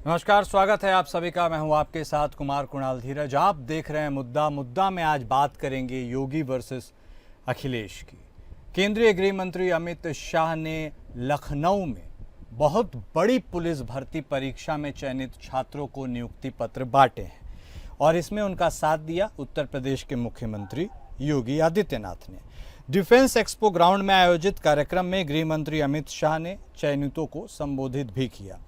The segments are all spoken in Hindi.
नमस्कार, स्वागत है आप सभी का। मैं हूं आपके साथ कुमार कुणाल धीरज। आप देख रहे हैं मुद्दा में आज बात करेंगे योगी वर्सेस अखिलेश की। केंद्रीय गृह मंत्री अमित शाह ने लखनऊ में बहुत बड़ी पुलिस भर्ती परीक्षा में चयनित छात्रों को नियुक्ति पत्र बांटे हैं और इसमें उनका साथ दिया उत्तर प्रदेश के मुख्यमंत्री योगी आदित्यनाथ ने। डिफेंस एक्सपो ग्राउंड में आयोजित कार्यक्रम में गृह मंत्री अमित शाह ने चयनितों को संबोधित भी किया।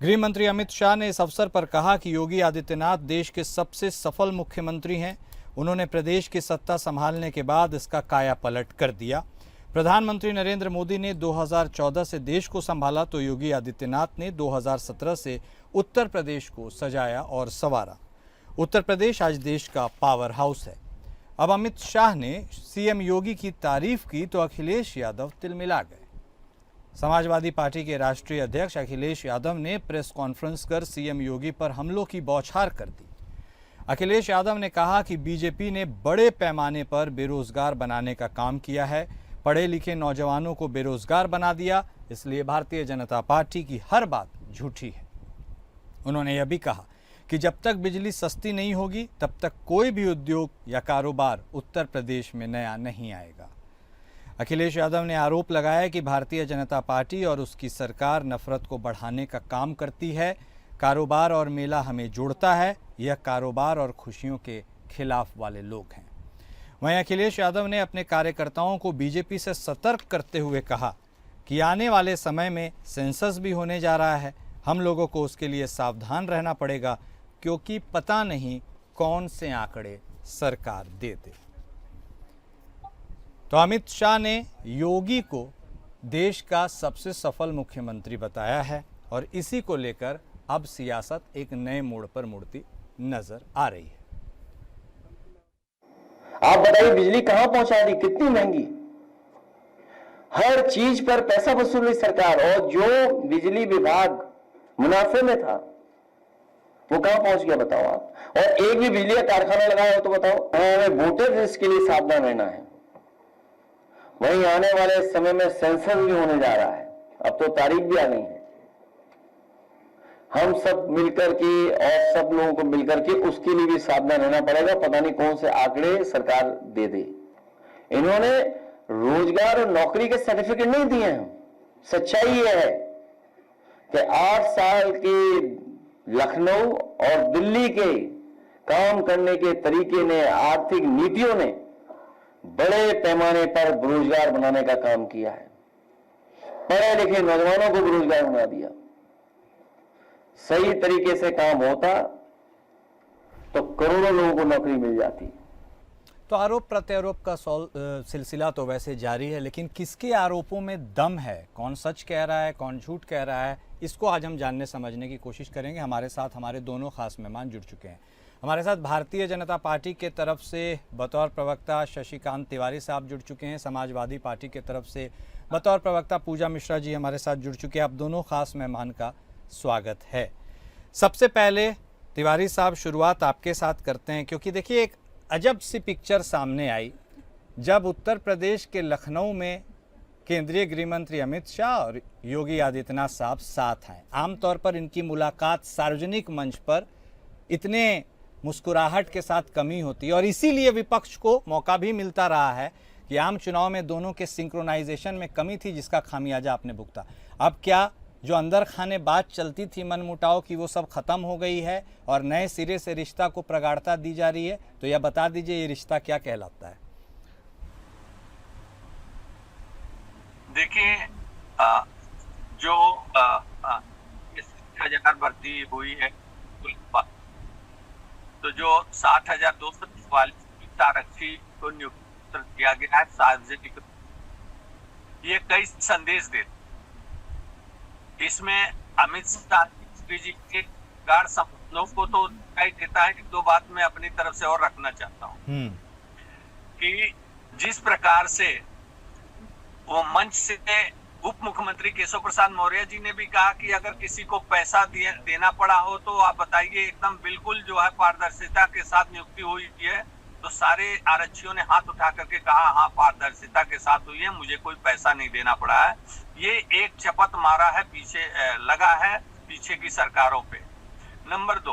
गृह मंत्री अमित शाह ने इस अवसर पर कहा कि योगी आदित्यनाथ देश के सबसे सफल मुख्यमंत्री हैं। उन्होंने प्रदेश की सत्ता संभालने के बाद इसका कायापलट कर दिया। प्रधानमंत्री नरेंद्र मोदी ने 2014 से देश को संभाला तो योगी आदित्यनाथ ने 2017 से उत्तर प्रदेश को सजाया और संवारा। उत्तर प्रदेश आज देश का पावर हाउस है। अब अमित शाह ने सीएम योगी की तारीफ की तो अखिलेश यादव तिलमिला गए। समाजवादी पार्टी के राष्ट्रीय अध्यक्ष अखिलेश यादव ने प्रेस कॉन्फ्रेंस कर सीएम योगी पर हमलों की बौछार कर दी। अखिलेश यादव ने कहा कि बीजेपी ने बड़े पैमाने पर बेरोजगार बनाने का काम किया है, पढ़े लिखे नौजवानों को बेरोजगार बना दिया, इसलिए भारतीय जनता पार्टी की हर बात झूठी है। उन्होंने यह भी कहा कि जब तक बिजली सस्ती नहीं होगी तब तक कोई भी उद्योग या कारोबार उत्तर प्रदेश में नया नहीं आएगा। अखिलेश यादव ने आरोप लगाया कि भारतीय जनता पार्टी और उसकी सरकार नफरत को बढ़ाने का काम करती है। कारोबार और मेला हमें जोड़ता है, यह कारोबार और खुशियों के खिलाफ वाले लोग हैं। वहीं अखिलेश यादव ने अपने कार्यकर्ताओं को बीजेपी से सतर्क करते हुए कहा कि आने वाले समय में सेंसस भी होने जा रहा है, हम लोगों को उसके लिए सावधान रहना पड़ेगा क्योंकि पता नहीं कौन से आंकड़े सरकार दे दे। तो अमित शाह ने योगी को देश का सबसे सफल मुख्यमंत्री बताया है और इसी को लेकर अब सियासत एक नए मोड़ पर मुड़ती नजर आ रही है। आप बताइए बिजली कहां पहुंचा दी, कितनी महंगी, हर चीज पर पैसा वसूल रही सरकार, और जो बिजली विभाग मुनाफे में था वो कहां पहुंच गया बताओ आप। और एक भी बिजली का कारखाना लगाया हो तो बताओ। हमें वोटर इसके लिए सावधान रहना है। वहीं आने वाले समय में सेंसस भी होने जा रहा है, अब तो तारीख भी आ गई है। हम सब मिलकर के और सब लोगों को मिलकर के उसके लिए भी सावधान रहना पड़ेगा, पता नहीं कौन से आंकड़े सरकार दे दे। इन्होंने रोजगार और नौकरी के सर्टिफिकेट नहीं दिए हैं। सच्चाई यह है कि 8 साल के लखनऊ और दिल्ली के काम करने के तरीके ने, आर्थिक नीतियों ने बड़े पैमाने पर बेरोजगार बनाने का काम किया है। पढ़े लिखे नौजवानों को बेरोजगार बना दिया। सही तरीके से काम होता तो करोड़ों लोगों को नौकरी मिल जाती। तो आरोप प्रत्यारोप का सिलसिला तो वैसे जारी है, लेकिन किसके आरोपों में दम है, कौन सच कह रहा है, कौन झूठ कह रहा है, इसको आज हम जानने समझने की कोशिश करेंगे। हमारे साथ हमारे दोनों खास मेहमान जुड़ चुके हैं। हमारे साथ भारतीय जनता पार्टी के तरफ से बतौर प्रवक्ता शशिकांत तिवारी साहब जुड़ चुके हैं। समाजवादी पार्टी के तरफ से बतौर प्रवक्ता पूजा मिश्रा जी हमारे साथ जुड़ चुके हैं। आप दोनों खास मेहमान का स्वागत है। सबसे पहले तिवारी साहब, शुरुआत आपके साथ करते हैं, क्योंकि देखिए एक अजब सी पिक्चर सामने आई जब उत्तर प्रदेश के लखनऊ में केंद्रीय गृह मंत्री अमित शाह और योगी आदित्यनाथ साहब साथ हैं। आमतौर पर इनकी मुलाकात सार्वजनिक मंच पर इतने मुस्कुराहट के साथ कमी होती है और इसीलिए विपक्ष को मौका भी मिलता रहा है कि आम चुनाव में दोनों के सिंक्रोनाइजेशन में कमी थी, जिसका खामियाजा आपने भुगता। अब क्या जो अंदर खाने बात चलती थी मनमुटाव की, वो सब खत्म हो गई है और नए सिरे से रिश्ता को प्रगाढ़ता दी जा रही है? तो यह बता दीजिए, ये रिश्ता क्या कहलाता है? देखिए, जो 60,000 भर्ती हुई है, तो जो 60,244 आरक्षी को नियुक्त किया गया है सार्वजनिक, ये कई संदेश देते। इसमें अमित शाह जी के गाढ़ सपनों को तो दिखाई देता है कि दो बात मैं अपनी तरफ से और रखना चाहता हूँ कि जिस प्रकार से वो मंच से उप मुख्यमंत्री केशव प्रसाद मौर्य जी ने भी कहा कि अगर किसी को पैसा देना पड़ा हो तो आप बताइए, एकदम बिल्कुल जो है पारदर्शिता के साथ नियुक्ति हुई है। तो सारे आरक्षियों ने हाथ उठा करके कहा हाँ पारदर्शिता के साथ हुई है, मुझे कोई पैसा नहीं देना पड़ा है। ये एक शपथ मारा है, पीछे लगा है पीछे की सरकारों पे। नंबर 2,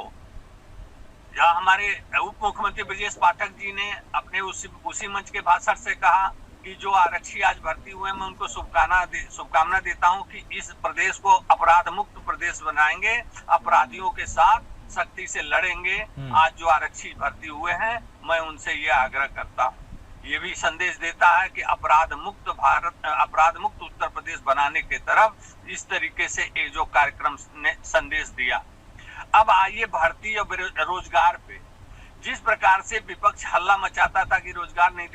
जहाँ हमारे उप मुख्यमंत्री ब्रजेश पाठक जी ने अपने उसी मंच के भाषण से कहा कि जो आरक्षी आज भर्ती हुए मैं उनको शुभकामना देता हूं कि इस प्रदेश को अपराध मुक्त प्रदेश बनाएंगे, अपराधियों के साथ सख्ती से लड़ेंगे। आज जो आरक्षी भर्ती हुए हैं मैं उनसे ये आग्रह करता हूँ। ये भी संदेश देता है कि अपराध मुक्त उत्तर प्रदेश बनाने के तरफ इस तरीके से एक जो कार्यक्रम ने संदेश दिया। अब आइए भर्ती और रोजगार पे। जिस प्रकार से विपक्ष हल्ला मचाता था कि रोजगार नहीं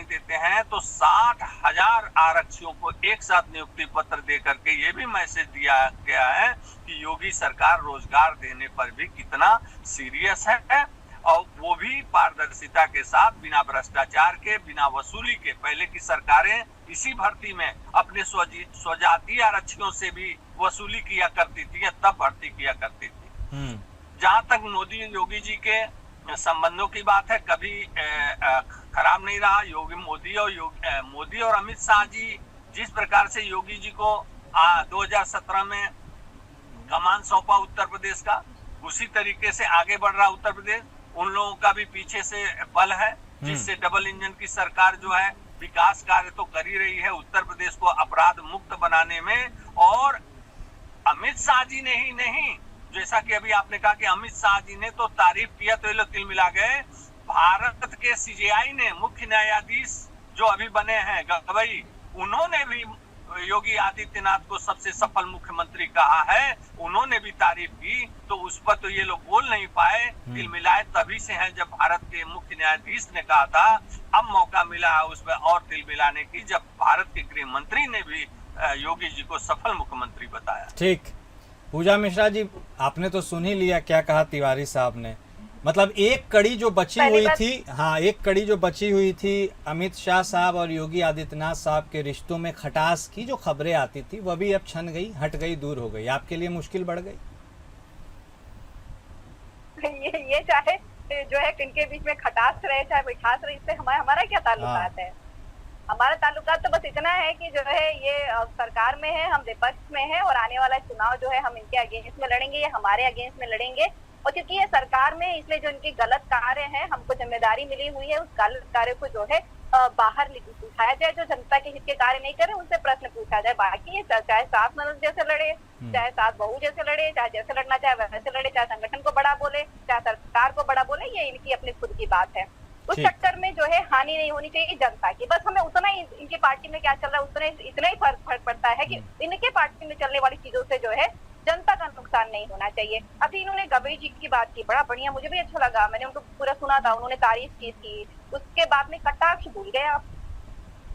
देते हैं, तो 60,000 आरक्षियों को एक साथ नियुक्ति पत्र दे करके ये भी मैसेज दिया गया है कि योगी सरकार रोजगार देने पर भी कितना सीरियस है, और वो भी पारदर्शिता के साथ, बिना भ्रष्टाचार के, बिना वसूली के। पहले की सरकारें इसी भर्ती में अपने स्वजातीय आरक्षियों से भी वसूली किया करती थी, तब भर्ती किया करती थी। जहां तक मोदी योगी जी के संबंधों की बात है, कभी खराब नहीं रहा। मोदी और अमित शाह जी जिस प्रकार से योगी जी को 2017 में कमान सौंपा उत्तर प्रदेश का, उसी तरीके से आगे बढ़ रहा उत्तर प्रदेश। उन लोगों का भी पीछे से बल है, जिससे डबल इंजन की सरकार जो है विकास कार्य तो कर ही रही है उत्तर प्रदेश को अपराध मुक्त बनाने में। और अमित शाह जी ने ही नहीं, जैसा कि अभी आपने कहा कि अमित शाह जी ने तो तारीफ किया तो ये लोग तिल मिला गए। भारत के सीजेआई ने, मुख्य न्यायाधीश जो अभी बने हैं गवई, उन्होंने भी योगी आदित्यनाथ को सबसे सफल मुख्यमंत्री कहा है, उन्होंने भी तारीफ की। तो उस पर तो ये लोग बोल नहीं पाए, तिल मिलाए तभी से हैं जब भारत के मुख्य न्यायाधीश ने कहा था। अब मौका मिला है उस पर और तिल मिलाने की, जब भारत के गृह मंत्री ने भी योगी जी को सफल मुख्यमंत्री बताया। ठीक, पूजा मिश्रा जी, आपने तो सुन ही लिया क्या कहा तिवारी साहब ने। मतलब एक कड़ी जो बची हुई थी अमित शाह साहब और योगी आदित्यनाथ साहब के रिश्तों में खटास की जो खबरें आती थी, वह भी अब छन गई, हट गई, दूर हो गई। आपके लिए मुश्किल बढ़ गई? ये चाहे जो है इनके बीच में खटास रहे चाहे मिठास रहे, इससे हमारा क्या ताल्लुकात है? हमारा ताल्लुकात तो बस इतना है कि जो है ये सरकार में है, हम विपक्ष में है, और आने वाला चुनाव जो है हम इनके अगेंस्ट में लड़ेंगे, ये हमारे अगेंस्ट में लड़ेंगे। और क्योंकि ये सरकार में, इसलिए जो इनके गलत कार्य हैं, हमको जिम्मेदारी मिली हुई है उस गलत कार्य को जो है बाहर उठाया जाए। जो जनता के हित के कार्य नहीं करे उनसे प्रश्न पूछा जाए। बाकी ये चाहे सास ननद जैसे लड़े, चाहे सास बहू जैसे लड़े, चाहे जैसे लड़ना चाहे वैसे लड़े, चाहे संगठन को बड़ा बोले, चाहे सरकार को बड़ा बोले, ये इनकी अपनी खुद की बात है। उस चक्कर में जो है हानि नहीं होनी चाहिए जनता की। बस हमें उतना ही इनकी पार्टी में क्या चल रहा है इतना ही फर्क पड़ता है कि इनके पार्टी में चलने वाली चीजों से जो है जनता का नुकसान नहीं होना चाहिए। अभी इन्होंने गवई जी की बात की, बड़ा बढ़िया, मुझे भी अच्छा लगा, मैंने उनको पूरा सुना था, उन्होंने तारीफ की थी। उसके बाद में कटाक्ष भूल गए आप।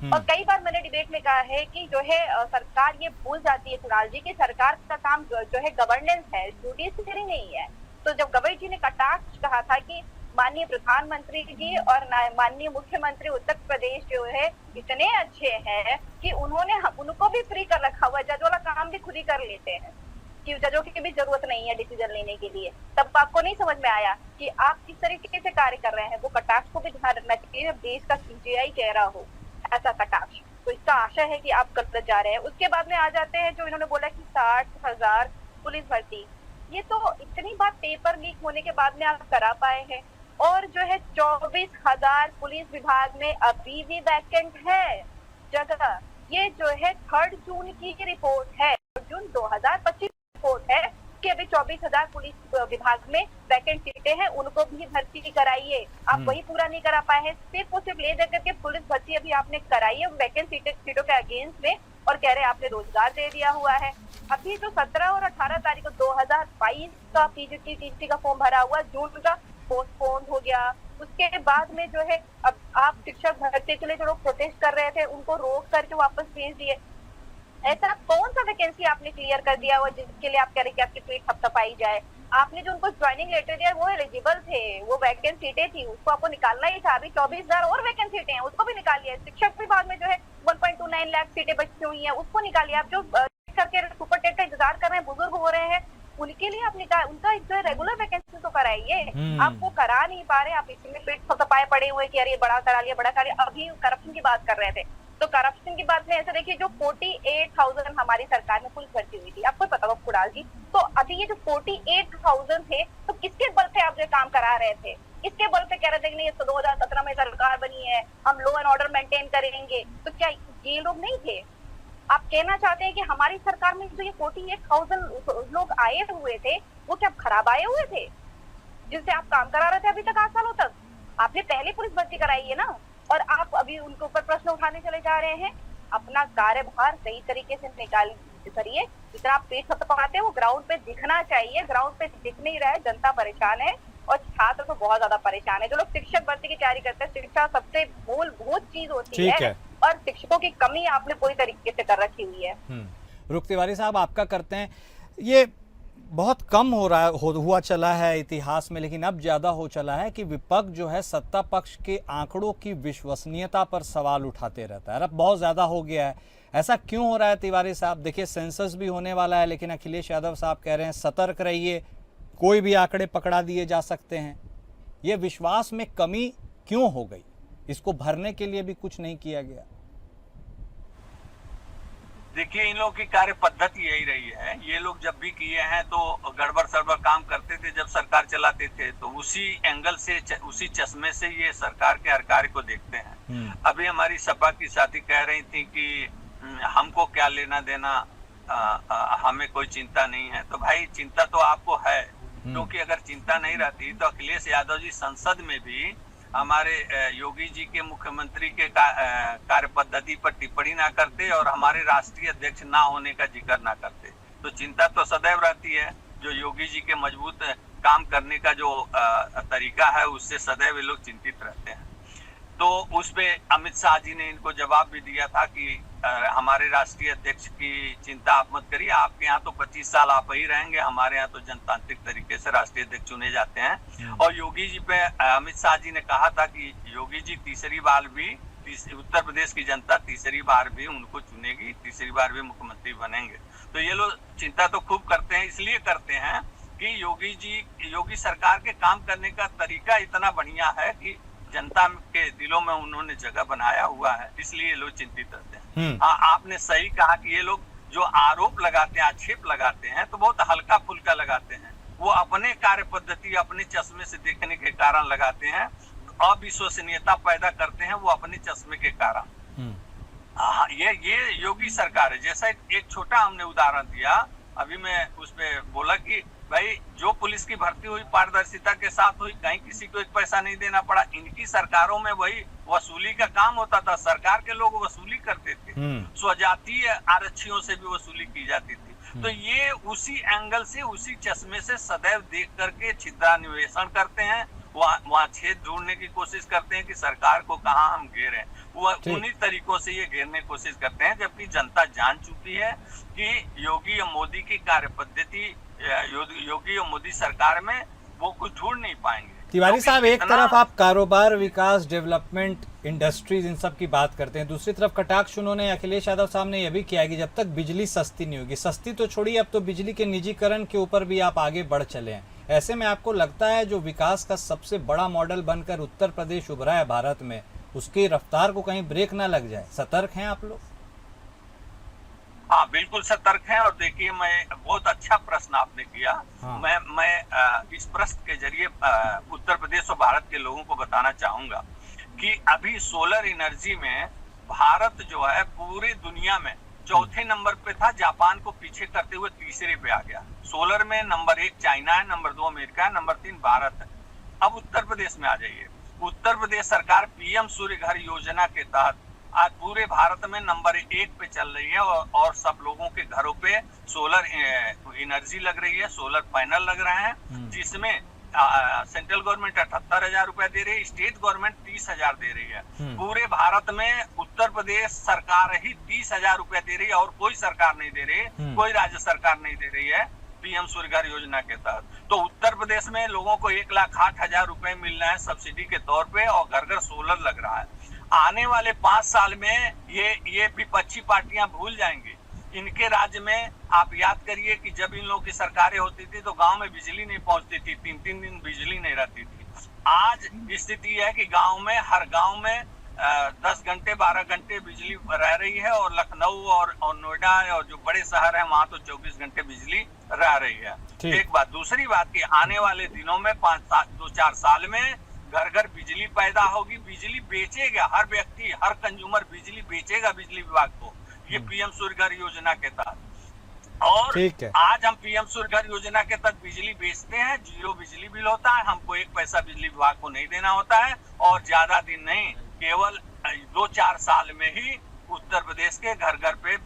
और कई बार मैंने डिबेट में कहा है कि जो है सरकार ये भूल जाती है कुणाल जी की, सरकार का काम जो है गवर्नेंस है, जुडिशरी नहीं है। तो जब गवई जी ने कटाक्ष कहा था कि माननीय प्रधानमंत्री जी और माननीय मुख्यमंत्री उत्तर प्रदेश जो है इतने अच्छे हैं कि उन्होंने उनको भी फ्री कर रखा हुआ, जज वाला काम भी खुद ही कर लेते हैं, कि जजों की भी जरूरत नहीं है डिसीजन लेने के लिए। तब आपको नहीं समझ में आया कि आप किस तरीके से कार्य कर रहे हैं। वो कटाक्ष को भी ध्यान रखना चाहिए, देश का सीजेआई चेहरा हो ऐसा कटाक्ष। तो इसका आशा है कि आप गलत जा रहे हैं। उसके बाद में आ जाते हैं जो इन्होंने बोला कि 60,000 पुलिस भर्ती, ये तो इतनी बात पेपर लीक होने के बाद में आप करा पाए हैं। और जो है 24,000 पुलिस विभाग में अभी भी वैकेंट है जगह। ये जो है 3 जून की रिपोर्ट है, जून 2025 रिपोर्ट है कि अभी 24,000 पुलिस विभाग में वैकेंट सीटें हैं, उनको भी भर्ती कराइए। आप वही पूरा नहीं करा पाए हैं, सिर्फ और सिर्फ ले जाकर के पुलिस भर्ती अभी आपने कराई है वैकेंट सीटों के अगेंस्ट में, और कह रहे हैं आपने रोजगार दे दिया हुआ है। अभी जो 17 और 18 तारीख को 2022 का पीजीटी का फॉर्म भरा हुआ, जून का पोस्टपोन हो गया। उसके बाद में जो है अब आप शिक्षक भर्ती के लिए जो लोग प्रोटेस्ट कर रहे थे उनको रोक करके वापस भेज दिए। ऐसा कौन सा वैकेंसी आपने क्लियर कर दिया हुआ जिसके लिए आप कह रहे कि आपकी ट्वीट थपथपाई जाए? आपने जो उनको ज्वाइनिंग लेटर दिया वो एलिजिबल थे, वो वैकेंट सीटें थी, उसको आपको निकालना ही था। अभी 24,000 और वैकेंट सीटें हैं, उसको भी निकालिए। शिक्षक विभाग में जो है 1.29 लाख सीटें बची हुई हैं, उसको निकालिए। आप जो शिक्षक के सुपर टेट का इंतजार कर रहे हैं, बुजुर्ग हो रहे हैं, उनके लिए आप उनका जो रेगुलर वैकेंसी तो कराइए। आप वो करा नहीं पा रहे, आप इसमें पेट थपथपाए पड़े हुए कि अरे बड़ा करा लिया, बड़ा करा लिया। अभी करप्शन की बात कर रहे थे, तो करप्शन की बात में ऐसे देखिए, जो 48,000 हमारी सरकार में पुलिस भर्ती हुई थी, आपको पता होगा कुणाल जी, तो अभी ये जो 48,000 थे, तो किसके बल पे आप जो काम करा रहे थे? किसके बल पे कह रहे थे कि नहीं 2017 में सरकार बनी है, हम लॉ एंड ऑर्डर मेंटेन करेंगे? तो क्या ये लोग नहीं थे? आप कहना चाहते हैं कि हमारी सरकार में जो ये 48,000 लोग आए हुए थे, वो क्या खराब आए हुए थे जिनसे आप काम करा रहे थे अभी तक 8 सालों तक? आपने पहले पुलिस भर्ती कराई है ना, और आप अभी उनके ऊपर प्रश्न उठाने चले जा रहे हैं। अपना कार्यभार सही तरीके से निकाल करिए। जितना आप पेट थपथपाते हैं वो ग्राउंड पे दिखना चाहिए। ग्राउंड पे दिख नहीं रहा है, जनता परेशान है और छात्र तो बहुत ज्यादा परेशान है। जो लोग शिक्षक भर्ती की तैयारी करते हैं, शिक्षा सबसे मूलभूत चीज होती है और शिक्षकों की कमी आपने पूरी तरीके से कर रखी हुई है। रुख तिवारी साहब, आपका करते हैं, ये बहुत कम हो रहा हुआ चला है इतिहास में, लेकिन अब ज्यादा हो चला है कि विपक्ष जो है सत्ता पक्ष के आंकड़ों की विश्वसनीयता पर सवाल उठाते रहता है। अब बहुत ज्यादा हो गया है। ऐसा क्यों हो रहा है तिवारी साहब? देखिए, सेंसस भी होने वाला है, लेकिन अखिलेश यादव साहब कह रहे हैं सतर्क रहिए, कोई भी आंकड़े पकड़ा दिए जा सकते हैं। ये विश्वास में कमी क्यों हो गई? इसको भरने के लिए भी कुछ नहीं किया गया? देखिए, इन लोगों की कार्य पद्धति यही रही है। ये लोग जब भी किए हैं तो गड़बड़ सड़बड़ काम करते थे, जब सरकार चलाते थे तो उसी एंगल से, उसी चश्मे से ये सरकार के हर कार्य को देखते हैं। अभी हमारी सपा की साथी कह रही थी कि हमको क्या लेना देना, हमें कोई चिंता नहीं है। तो भाई, चिंता तो आपको है, क्योंकि अगर चिंता नहीं रहती तो अखिलेश यादव जी संसद में भी हमारे योगी जी के मुख्यमंत्री के कार्य पद्धति पर टिप्पणी ना करते और हमारे राष्ट्रीय अध्यक्ष ना होने का जिक्र ना करते। तो चिंता तो सदैव रहती है। जो योगी जी के मजबूत काम करने का जो तरीका है, उससे सदैव ये लोग चिंतित रहते हैं। तो उस पे अमित शाह जी ने इनको जवाब भी दिया था कि हमारे राष्ट्रीय अध्यक्ष की चिंता आप मत करिए, आपके यहाँ तो 25 साल आप ही रहेंगे, हमारे यहाँ तो जनतांत्रिक तरीके से राष्ट्रीय अध्यक्ष चुने जाते हैं। और योगी जी पे अमित शाह जी ने कहा था कि योगी जी तीसरी बार भी, उत्तर प्रदेश की जनता तीसरी बार भी उनको चुनेगी, तीसरी बार भी मुख्यमंत्री बनेंगे। तो ये लोग चिंता तो खूब करते हैं, इसलिए करते हैं कि योगी सरकार के काम करने का तरीका इतना बढ़िया है कि जनता के दिलों में उन्होंने जगह बनाया हुआ है, इसलिए लोग चिंतित रहते हैं। आपने सही कहा कि ये लोग जो आरोप लगाते हैं, आक्षेप लगाते हैं, तो बहुत हल्का फुल्का लगाते हैं। वो अपने कार्य पद्धति, अपने चश्मे से देखने के कारण लगाते हैं, अविश्वसनीयता पैदा करते हैं वो अपने चश्मे के कारण। ये योगी सरकार है। जैसा एक छोटा हमने उदाहरण दिया, अभी मैं उस पे बोला कि भाई, जो पुलिस की भर्ती हुई पारदर्शिता के साथ हुई, कहीं किसी को एक पैसा नहीं देना पड़ा। इनकी सरकारों में वही वसूली का काम होता था, सरकार के लोग वसूली करते थे, स्वजातीय आरक्षियों से भी वसूली की जाती थी। तो ये उसी एंगल से, उसी चश्मे से सदैव देख करके छिद्रान्वेषण करते हैं, वहाँ छेद ढूंढने की कोशिश करते हैं कि सरकार को कहाँ हम घेरें। वो उन्हीं तरीकों से ये घेरने की कोशिश करते हैं, जबकि जनता जान चुकी है कि योगी और मोदी की कार्य पद्धति, योगी और मोदी सरकार में वो कुछ ढूंढ नहीं पाएंगे। तिवारी साहब, एक तरफ आप कारोबार, विकास, डेवलपमेंट, इंडस्ट्रीज, इन सब की बात करते हैं, दूसरी तरफ कटाक्ष उन्होंने अखिलेश यादव साहब ने यह भी किया कि जब तक बिजली सस्ती नहीं होगी, सस्ती तो छोड़िए, अब तो बिजली के निजीकरण के ऊपर भी आप आगे बढ़ चले हैं। ऐसे में आपको लगता है जो विकास का सबसे बड़ा मॉडल बनकर उत्तर प्रदेश उभरा है भारत में, उसकी रफ्तार को कहीं ब्रेक ना लग जाए? सतर्क हैं आप लोग? हाँ, बिल्कुल सतर्क हैं। और देखिए, मैं बहुत अच्छा प्रश्न आपने किया। मैं इस प्रश्न के जरिए उत्तर प्रदेश और भारत के लोगों को बताना चाहूंगा कि अभी सोलर एनर्जी में भारत जो है पूरी दुनिया में चौथे नंबर पे था, जापान को पीछे करते हुए तीसरे पे आ गया। सोलर में नंबर 1 चाइना है, नंबर 2 अमेरिका है, नंबर 3 भारत है। अब उत्तर प्रदेश में आ जाइए। उत्तर प्रदेश सरकार पीएम सूर्य घर योजना के तहत आज पूरे भारत में नंबर 1 पे चल रही है और सब लोगों के घरों पे सोलर एनर्जी लग रही है, सोलर पैनल लग रहे हैं, जिसमें सेंट्रल गवर्नमेंट 78,000 रुपए दे रही है, स्टेट गवर्नमेंट 30,000 दे रही है। पूरे भारत में उत्तर प्रदेश सरकार ही 30,000 रुपए दे रही है और कोई सरकार नहीं दे रही है, कोई राज्य सरकार नहीं दे रही है पीएम सूर्य घर योजना के तहत। तो उत्तर प्रदेश में लोगों को 1,08,000 रुपए मिल रहे हैं सब्सिडी के तौर पे और घर घर सोलर लग रहा है। आने वाले 5 साल में ये विपक्षी पार्टियां भूल जाएंगी। इनके राज्य में आप याद करिए कि जब इन लोगों की सरकारें होती थी तो गांव में बिजली नहीं पहुंचती थी, 3-3 दिन बिजली नहीं रहती थी। आज स्थिति है कि हर गांव में 10 घंटे 12 घंटे बिजली रह रही है, और लखनऊ और नोएडा और जो बड़े शहर हैं वहां तो 24 घंटे बिजली रह रही है। एक बात। दूसरी बात कि आने वाले दिनों में 2-4 साल में घर घर बिजली पैदा होगी, बिजली बेचेगा हर व्यक्ति, हर कंज्यूमर बिजली बेचेगा बिजली विभाग को, ये पीएम सूर्य घर योजना के तहत। और आज हम पीएम सूर्य घर योजना के तहत बिजली बेचते हैं, 0 बिजली बिल होता है, हमको 1 पैसा बिजली विभाग को नहीं देना होता है, और ज्यादा दिन नहीं, केवल 2-4 साल में ही उत्तर प्रदेश के घर घर पे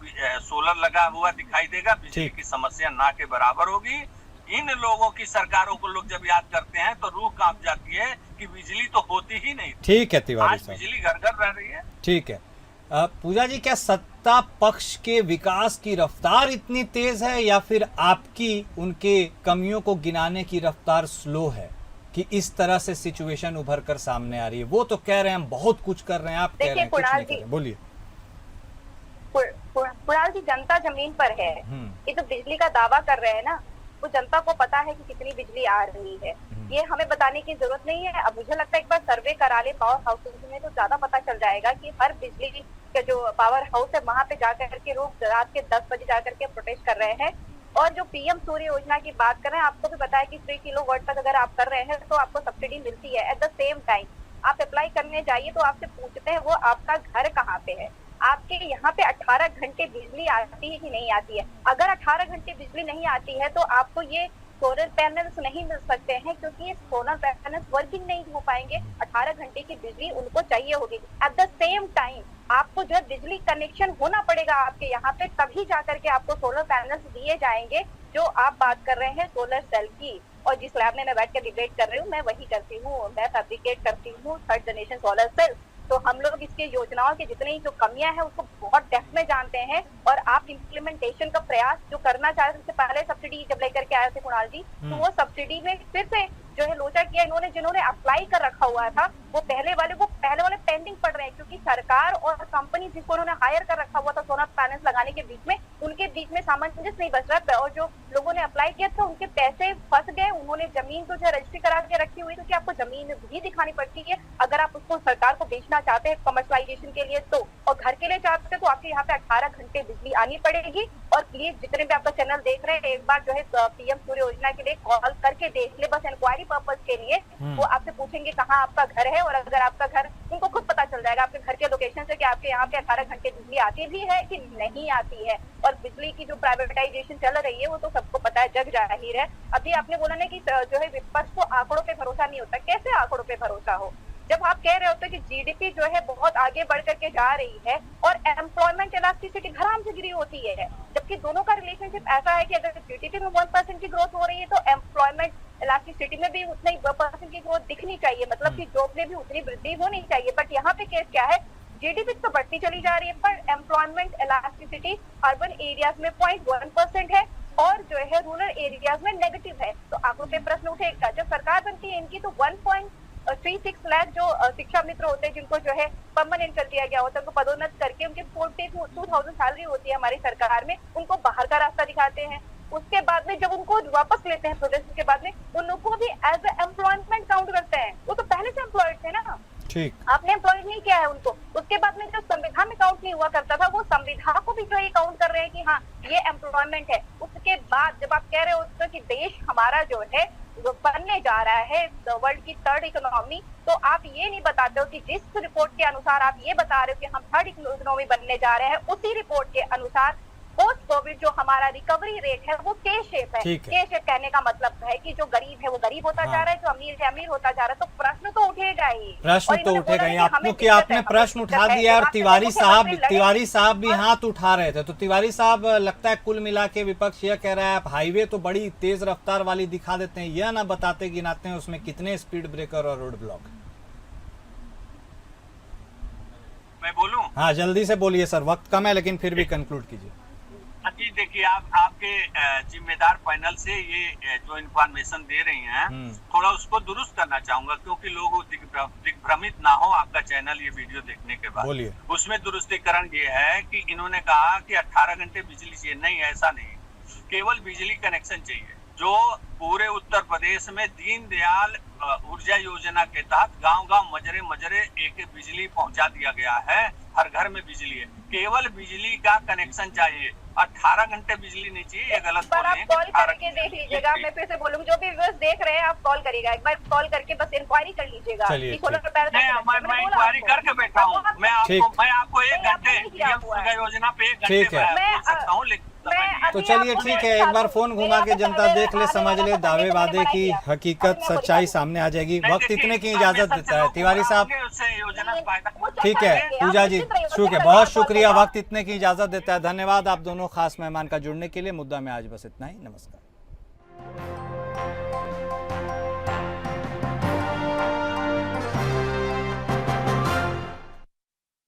सोलर लगा हुआ दिखाई देगा, बिजली की समस्या ना के बराबर होगी। इन लोगों की सरकारों को लोग जब याद करते हैं तो रूह कांप जाती है कि बिजली तो होती ही नहीं। ठीक है तिवारी साहब, बिजली घर घर रह रही है। ठीक है। पूजा जी, क्या सत्ता पक्ष के विकास की रफ्तार इतनी तेज है या फिर आपकी उनके कमियों को गिनाने की रफ्तार स्लो है कि इस तरह से सिचुएशन उभर कर सामने आ रही है? वो तो कह रहे हैं हम बहुत कुछ कर रहे हैं, आप कह रहे हैं कुछ नहीं कर रहे। बोलिए। कुणाल जी, जनता जमीन पर है, ये तो बिजली का दावा कर रहे हैं ना, वो जनता को पता है कि कितनी बिजली आ रही है, ये हमें बताने की जरूरत नहीं है। अब मुझे लगता है एक बार सर्वे करा ले पावर हाउसेज में तो ज्यादा पता चल जाएगा कि हर बिजली के जो पावर हाउस है वहां पे जाकर के लोग रात के 10 बजे जाकर के प्रोटेस्ट कर रहे हैं। और जो पीएम सूर्य योजना की बात कर रहे हैं, आपको भी पता है कि 3 किलोवाट तक अगर आप कर रहे हैं तो आपको सब्सिडी मिलती है। एट द सेम टाइम आप अप्लाई करने जाइए तो आपसे पूछते हैं वो आपका घर कहाँ पे है, आपके यहाँ पे 18 घंटे बिजली आती है कि नहीं आती है। अगर 18 घंटे बिजली नहीं आती है तो आपको ये सोलर पैनल्स नहीं मिल सकते हैं, क्योंकि ये सोलर पैनल्स वर्किंग नहीं हो पाएंगे। 18 घंटे की बिजली उनको चाहिए होगी। एट द सेम टाइम आपको जो है बिजली कनेक्शन होना पड़ेगा आपके यहाँ पे, तभी जाकर के आपको सोलर पैनल्स दिए जाएंगे। जो आप बात कर रहे हैं सोलर सेल की, और जिस लैब में मैं बैठ कर डिबेट कर रही हूँ, मैं वही करती हूँ, मैं फैब्रिकेट करती हूँ 3rd जनरेशन सोलर सेल। तो हम लोग इसके योजनाओं की जितनी जो कमियां हैं उसको बहुत डेप्थ में जानते हैं। और आप इम्प्लीमेंटेशन का प्रयास जो करना चाह रहे, सबसे पहले सब्सिडी जब लेकर के आए थे कुणाल जी, तो वो सब्सिडी में फिर से जो है लोचा किया इन्होंने। जिन्होंने अप्लाई कर रखा हुआ था वो पहले वाले पेंडिंग पड़ रहे हैं, क्योंकि सरकार और कंपनी जिसको उन्होंने हायर कर रखा हुआ था सोलर पैनल्स लगाने के बीच में, उनके बीच में सामंजस्य नहीं बच रहा। और जो लोगों ने अप्लाई किया था उनके पैसे फंस गए। उन्होंने जमीन तो जो रजिस्ट्री करा के रखी हुई, क्योंकि आपको जमीन भी दिखानी पड़ती है अगर आप उसको सरकार को बेचना चाहते हैं कमर्शलाइजेशन के लिए तो, और घर के लिए चाहते हैं तो आपके यहाँ पे 18 घंटे बिजली आनी पड़ेगी। और प्लीज जितने भी आपका चैनल देख रहे हैं, एक बार जो है पीएम सूर्य योजना के लिए कॉल करके देख ले, बस इंक्वायरी पर्पज के लिए। वो आपसे पूछेंगे कहाँ आपका घर है, और अगर आपका घर, उनको खुद पता चल जाएगा आपके घर के लोकेशन से कि आपके यहाँ पे 18 घंटे बिजली आती भी है कि नहीं आती है। और बिजली की जो प्राइवेटाइजेशन चल रही है वो तो सबको पता है, जग जाहिर है। अभी आपने बोला ना कि जो है विपक्ष को आंकड़ों पे भरोसा नहीं होता, कैसे आंकड़ों पे भरोसा हो जब आप कह रहे होते कि जीडीपी जो है बहुत आगे बढ़ करके जा रही है और एम्प्लॉयमेंट इलास्टिसिटी घराम से गिरी होती है, जबकि दोनों का रिलेशनशिप ऐसा है कि अगर जीडीपी में 1% की ग्रोथ हो रही है तो एम्प्लॉयमेंट इलास्टिसिटी में भी उतना ही 1% की ग्रोथ दिखनी चाहिए, मतलब कि जॉब में भी उतनी वृद्धि होनी चाहिए। बट यहाँ पे केस क्या है, जीडीपी तो बढ़ती चली जा रही है पर एम्प्लॉयमेंट इलास्टिसिटी अर्बन एरियाज में 0.1% है और जो है रूरल एरियाज में नेगेटिव है। तो आंकड़ों पे प्रश्न उठेगा। जब सरकार बनती है इनकी तो 1.36 लाख जो शिक्षा मित्र होते हैं जिनको जो है परमानेंट कर दिया गया होता है, उनको पदोन्नत करके उनके 42,000 सैलरी होती है हमारी सरकार में, उनको बाहर का रास्ता दिखाते हैं। उसके बाद में जब उनको वापस लेते हैं प्रोजेक्ट के बाद में, उनको भी एज एम्प्लॉयमेंट काउंट करते हैं। वो तो पहले से एम्प्लॉयड थे ना, ठीक, आपने एम्प्लॉयड नहीं किया है उनको। उसके बाद में जब संविधान में काउंट नहीं हुआ करता था, वो संविधान को भी जो है काउंट कर रहे हैं कि हाँ ये एम्प्लॉयमेंट है। उसके बाद जब आप कह रहे हो कि देश हमारा जो है बनने जा रहा है वर्ल्ड की 3rd इकोनॉमी, तो आप ये नहीं बताते हो कि जिस रिपोर्ट के अनुसार आप ये बता रहे हो कि हम 3rd इकोनॉमी बनने जा रहे हैं, उसी रिपोर्ट के अनुसार पोस्ट कोविड जो हमारा रिकवरी रेट है वो के शेप है। के शेप कहने का मतलब है कि जो गरीब है वो गरीब होता जा रहा है, जो अमीर है अमीर होता जा रहा है। तो प्रश्न तो उठेगा ही, प्रश्न तो उठेगा ही। क्योंकि आपने प्रश्न उठा दिया और तिवारी साहब भी हाथ उठा रहे थे, तो तिवारी साहब लगता है कुल मिला के विपक्ष यह कह रहा है आप हाईवे तो बड़ी तेज रफ्तार वाली दिखा देते हैं, यह ना बताते गिनाते हैं उसमें कितने स्पीड ब्रेकर और रोड ब्लॉक। मैं बोलूं? हाँ जल्दी से बोलिए सर, वक्त कम है लेकिन फिर भी कंक्लूड कीजिए। जी देखिए, आपके जिम्मेदार पैनल से ये जो इन्फॉर्मेशन दे रही हैं थोड़ा उसको दुरुस्त करना चाहूंगा, क्योंकि लोग दिग्भ्रमित ना हो आपका चैनल ये वीडियो देखने के बाद। बोलिए। उसमें दुरुस्तीकरण ये है कि इन्होंने कहा कि 18 घंटे बिजली चाहिए। नहीं, ऐसा नहीं, केवल बिजली कनेक्शन चाहिए। जो पूरे उत्तर प्रदेश में दीनदयाल ऊर्जा योजना के तहत गांव-गांव मजरे एक बिजली पहुंचा दिया गया है। हर घर में बिजली है, केवल बिजली का कनेक्शन चाहिए। 18 घंटे बिजली नहीं चाहिए, ये गलत पर आप बोले हैं। कॉल करके देख लीजिएगा, मैं फिर से बोलूंगी, जो भी व्यूअर्स देख रहे हैं आप कॉल करिएगा, एक बार कॉल करके बस इंक्वायरी कर लीजिएगा। चलिए, कि सोलर ठीक। पैनल मैं इंक्वायरी करके बैठा हूँ। मैं आपको 1 घंटे पीएम सूर्य योजना पे 1 घंटे ठीक है। बोल सकता हूँ, लेकिन तो चलिए ठीक है, एक बार फोन घुमा के जनता देख ले, समझ ले, दावे वादे की हकीकत सच्चाई सामने आ जाएगी। वक्त इतने की इजाजत देता है तिवारी साहब। ठीक है पूजा जी, ठीक है, बहुत शुक्रिया, वक्त इतने की इजाजत देता है। धन्यवाद आप दोनों खास मेहमान का जुड़ने के लिए। मुद्दा में आज बस इतना ही, नमस्कार।